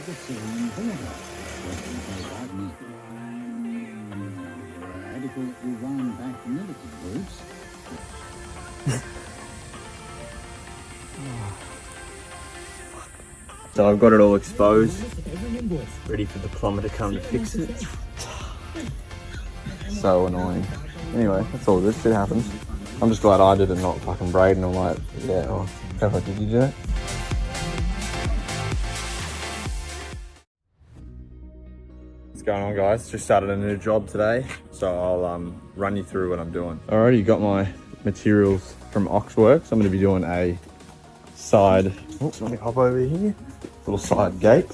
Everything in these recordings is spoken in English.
Radical Iran-backed militant groups. So I've got it all exposed, ready for the plumber to come to fix it. So annoying. Anyway, that's all good, shit happens. I'm just glad I did it, not fucking Braden. I'm like, yeah, well, how the fuck did you do it? What's going on, guys? Just started a new job today, so I'll run you through what I'm doing. Alrighty, got my materials from Oxworks. I'm going to be doing a side, oops, let me hop over here, little side gate.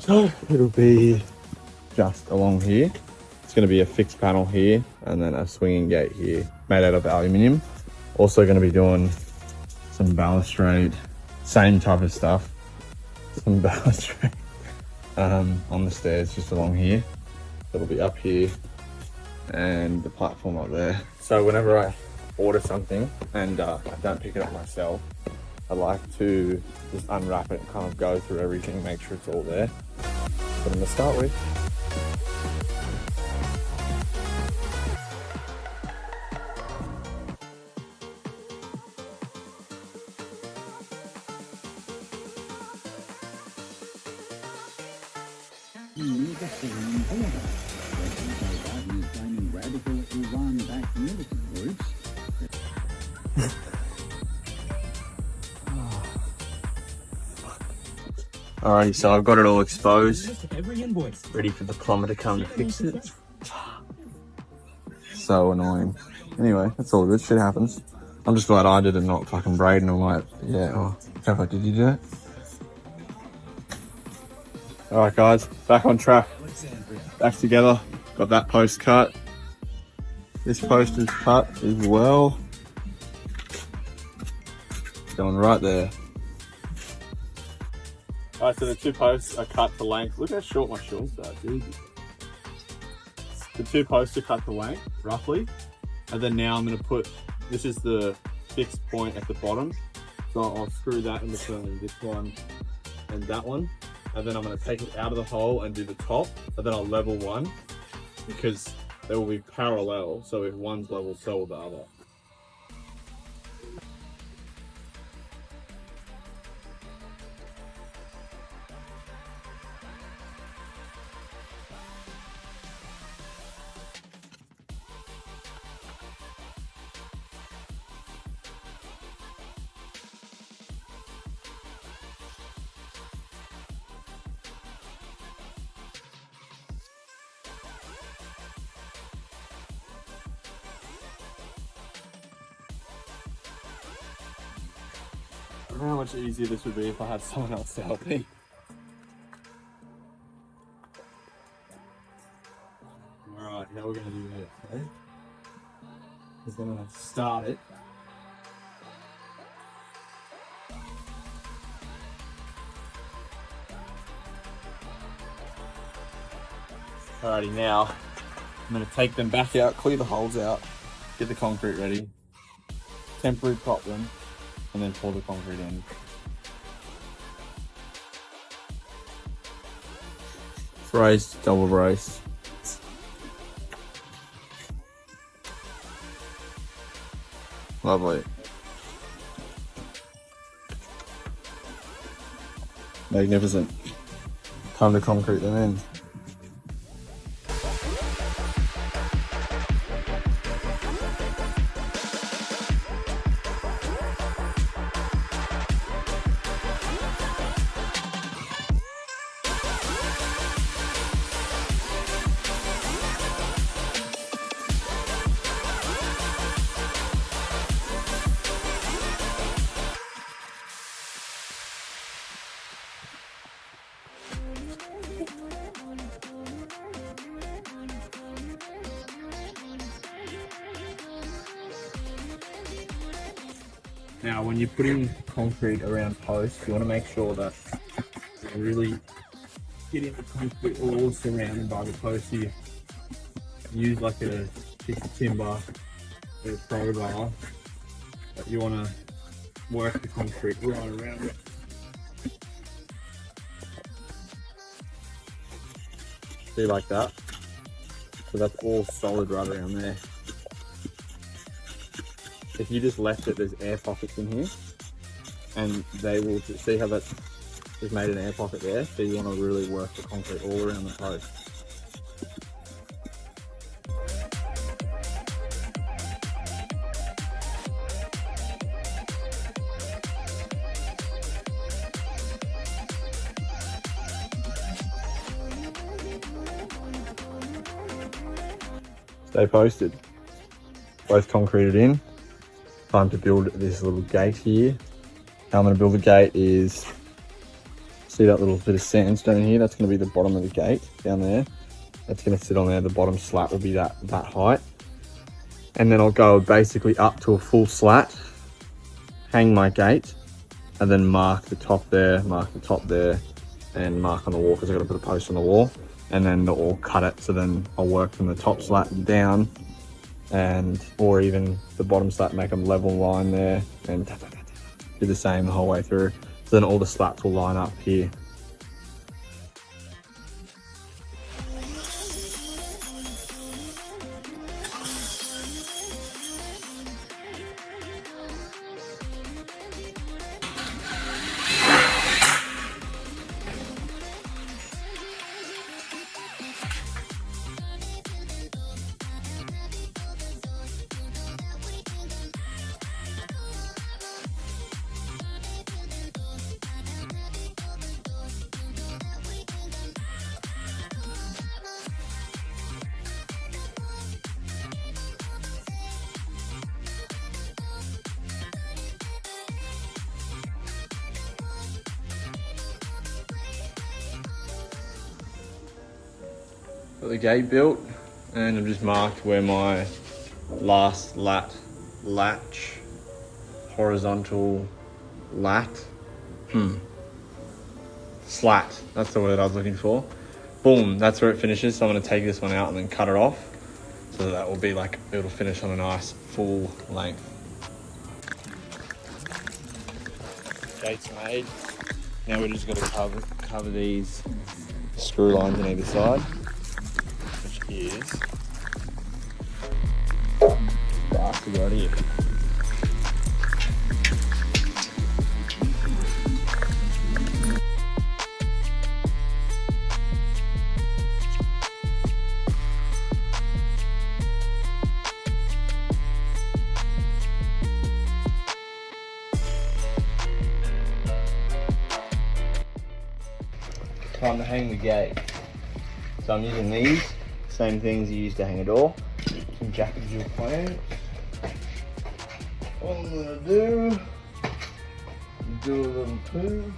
So it'll be just along here. It's going to be a fixed panel here and then a swinging gate here, made out of aluminium. Also going to be doing some balustrade, same type of stuff, some balustrade on the stairs just along here. It'll be up here and the platform up there. So whenever I order something and I don't pick it up myself, I like to just unwrap it and kind of go through everything, make sure it's all there. What I'm going to start with. Radical Iran-backed militant groups. Alrighty, so I've got it all exposed, ready for the plumber to come to fix it. So annoying. Anyway, that's all good, shit happens. I'm just glad I did it, not fucking Braden. I'm like, yeah, well, how the fuck did you do it? Alright guys, back on track. Back together. Got that post cut. This post is cut as well. Going right there. Alright, so the two posts are cut to length. Look how short my shorts are, dude. The two posts are cut to length, roughly. And then now I'm going to put, this is the fixed point at the bottom. So I'll screw that in between this one and that one. And then I'm going to take it out of the hole and do the top. And then I'll level one because they will be parallel. So if one's level, so will the other. I don't know how much easier this would be if I had someone else to help me. Alright, now we're going to do this, okay? We're going to start it. Alrighty, now I'm going to take them back out, clear the holes out, get the concrete ready, temporary prop them, and then pour the concrete in. Braced, double braced. Lovely. Magnificent. Time to concrete them in. Now, when you're putting concrete around posts, you want to make sure that you're really getting the concrete all surrounded by the post. You use like a piece of timber or a crowbar, but you want to work the concrete right around it. See, like that. So that's all solid right around there. If you just left it, there's air pockets in here, and they will just see how that just made an air pocket there. So you want to really work the concrete all around the post. Stay posted. Both concreted in. Time to build this little gate here. How I'm going to build the gate is, see that little bit of sandstone here? That's going to be the bottom of the gate down there. That's going to sit on there. The bottom slat will be that height. And then I'll go basically up to a full slat, hang my gate, and then mark the top there, mark the top there, and mark on the wall because I've got to put a post on the wall. And then I'll cut it, so then I'll work from the top slat down, and or even the bottom slat, make a level line there, and do the same the whole way through. So then all the slats will line up here. Got the gate built, and I've just marked where my last latch, horizontal slat, that's the word I was looking for. Boom, that's where it finishes. So I'm gonna take this one out and then cut it off. So that will be like, it'll finish on a nice full length. Gate's made. Now we're just gonna cover these screw lines on either side. Is bastard right here. Time to hang the gate. So I'm using these. Same things you use to hang a door. Some jacket jill planks. All I'm gonna do a little poo.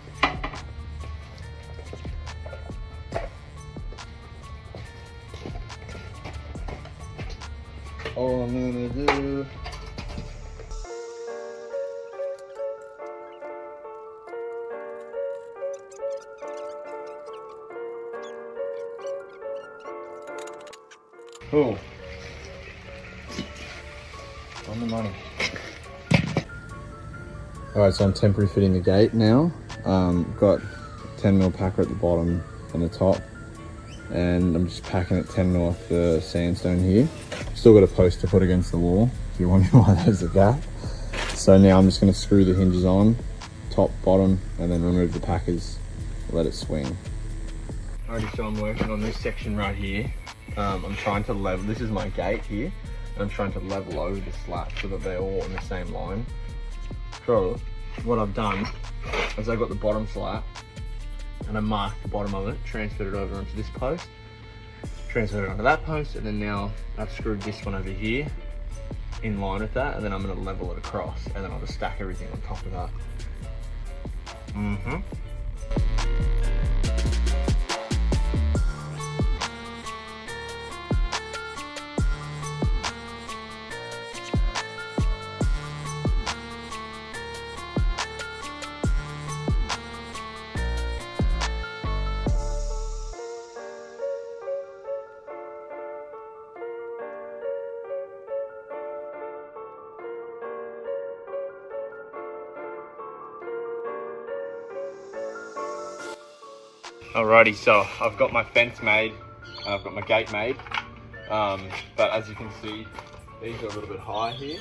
All I'm gonna do. Cool. On the money. Alright, so I'm temporary fitting the gate now. Got 10mm packer at the bottom and the top. And I'm just packing it 10mm off the sandstone here. Still got a post to put against the wall, if you're wondering why there's a gap. So now I'm just going to screw the hinges on, top, bottom, and then remove the packers, let it swing. Alrighty, so I'm working on this section right here. I'm trying to level, this is my gate here, and I'm trying to level over the slat so that they're all in the same line. So what I've done is I've got the bottom slat and I marked the bottom of it, transferred it over onto this post, transferred it onto that post, and then now I've screwed this one over here in line with that, and then I'm going to level it across, and then I'll just stack everything on top of that. Alrighty, so I've got my fence made. and I've got my gate made. But as you can see, these are a little bit high here.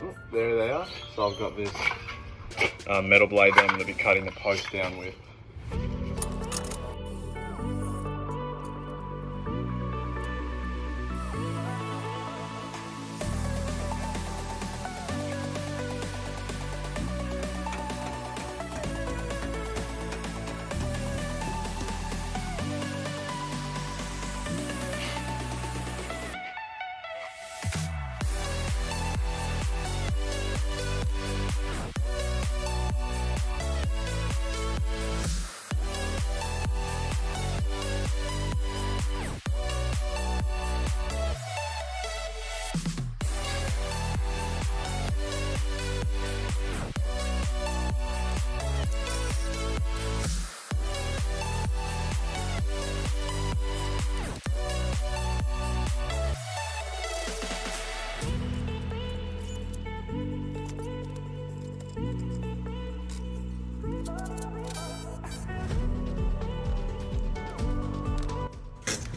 Oh, there they are. So I've got this metal blade that I'm going to be cutting the post down with.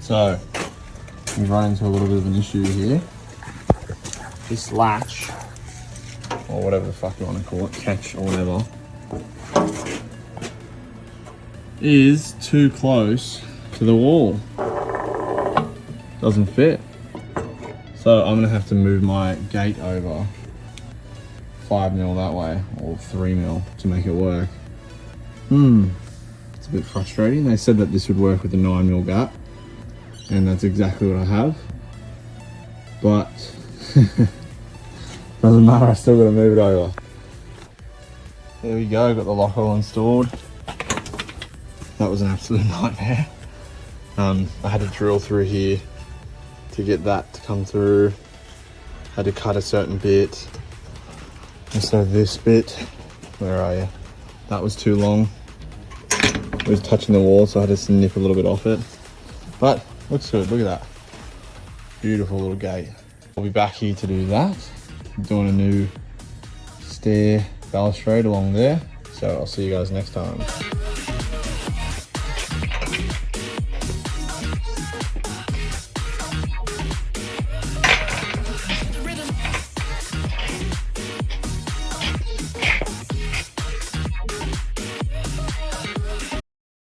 So, we've run into a little bit of an issue here. This latch, or whatever the fuck you want to call it, catch or whatever, is too close to the wall. Doesn't fit. So I'm gonna have to move my gate over 5mm that way, or 3mm to make it work. It's a bit frustrating. They said that this would work with the 9mm gap, and that's exactly what I have. But doesn't matter, I still gotta move it over. There we go, got the lock all installed. That was an absolute nightmare. I had to drill through here to get that to come through. Had to cut a certain bit. And so this bit, where are you? That was too long. It was touching the wall, so I had to snip a little bit off it. But looks good, look at that. Beautiful little gate. I'll be back here to do that. I'm doing a new stair balustrade along there. So I'll see you guys next time.